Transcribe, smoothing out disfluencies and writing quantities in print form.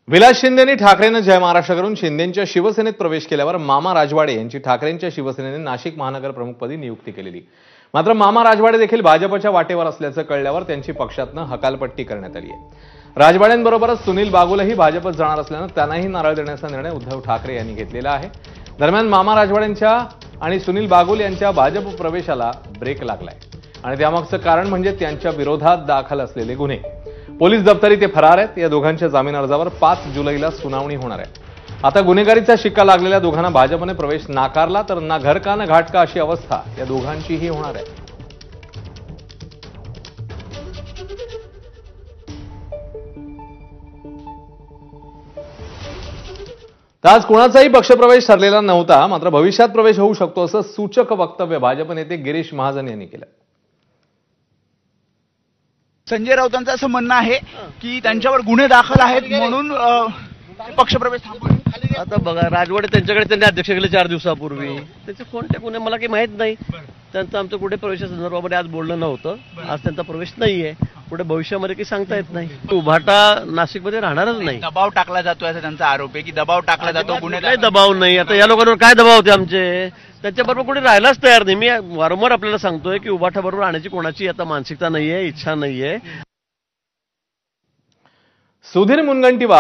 विलास शिंदेंनी ठाकरेंना जय महाराष्ट्र करून शिंदेंच्या शिवसेनेत प्रवेश केल्यावर मामा राजवाडे यांची ठाकरेंच्या शिवसेनेने नाशिक महानगर प्रमुखपदी नियुक्ती केलेली। मात्र मामा राजवाडे देखील भाजपच्या वाटेवर असल्याचं कळल्यावर त्यांची पक्षातनं हकालपट्टी करण्यात आली आहे। राजवाड्यांबरोबरच सुनील बागुलही भाजपत जाणार असल्यानं त्यांनाही नारळ देण्याचा निर्णय उद्धव ठाकरे यांनी घेतलेला आहे। दरम्यान मामा राजवाड्यांच्या आणि सुनील बागुल यांच्या भाजप प्रवेशाला ब्रेक लागलाय आणि त्यामागचं कारण म्हणजे त्यांच्या विरोधात दाखल असलेले गुन्हे। पोलीस दप्तरी ते फरार आहेत। या दोघांच्या जामीन अर्जावर 5 जुलैला सुनावणी होणार आहे। आता गुन्हेगारीचा शिक्का लागलेल्या दोघांना भाजपने प्रवेश नाकारला तर ना घर का ना घाट का अशी अवस्था या दोघांचीही होणार आहे। आज कुणाचाही पक्षप्रवेश ठरलेला नव्हता, मात्र भविष्यात प्रवेश होऊ शकतो असं सूचक वक्तव्य भाजप नेते गिरीश महाजन यांनी केलं। संजय राऊतांचं असं म्हणणं आहे की त्यांच्यावर गुन्हे दाखल आहेत म्हणून पक्षप्रवेश थांबवले। आता बघा, राजवाडे त्यांच्याकडे त्यांनी अध्यक्ष केले 4 दिवसापूर्वी, त्याचे कोणते गुन्हे मला काही माहित नाही। त्यांचं आमचं कुठे प्रवेशासंदर्भामध्ये आज बोलणं नव्हतं। आज त्यांचा प्रवेश नाहीये, पुढे भविष्यामध्ये काही सांगता येत नाही। उभाटा नाशिकमध्ये राहणारच नाही। दबाव टाकला जातोय असं त्यांचा आरोप आहे की दबाव टाकला जातो, गुन्हे काही दबाव नाही। आता या लोकांवर काय दबाव होते आमचे? त्यांच्याबरोबर कोणी राहायलाच तयार नाही। मी वारंवार आपल्याला सांगतोय की उभाटा बरोबर राहण्याची कोणाची आता मानसिकता नाहीये, इच्छा नाहीये। सुधीर मुनगंटीवार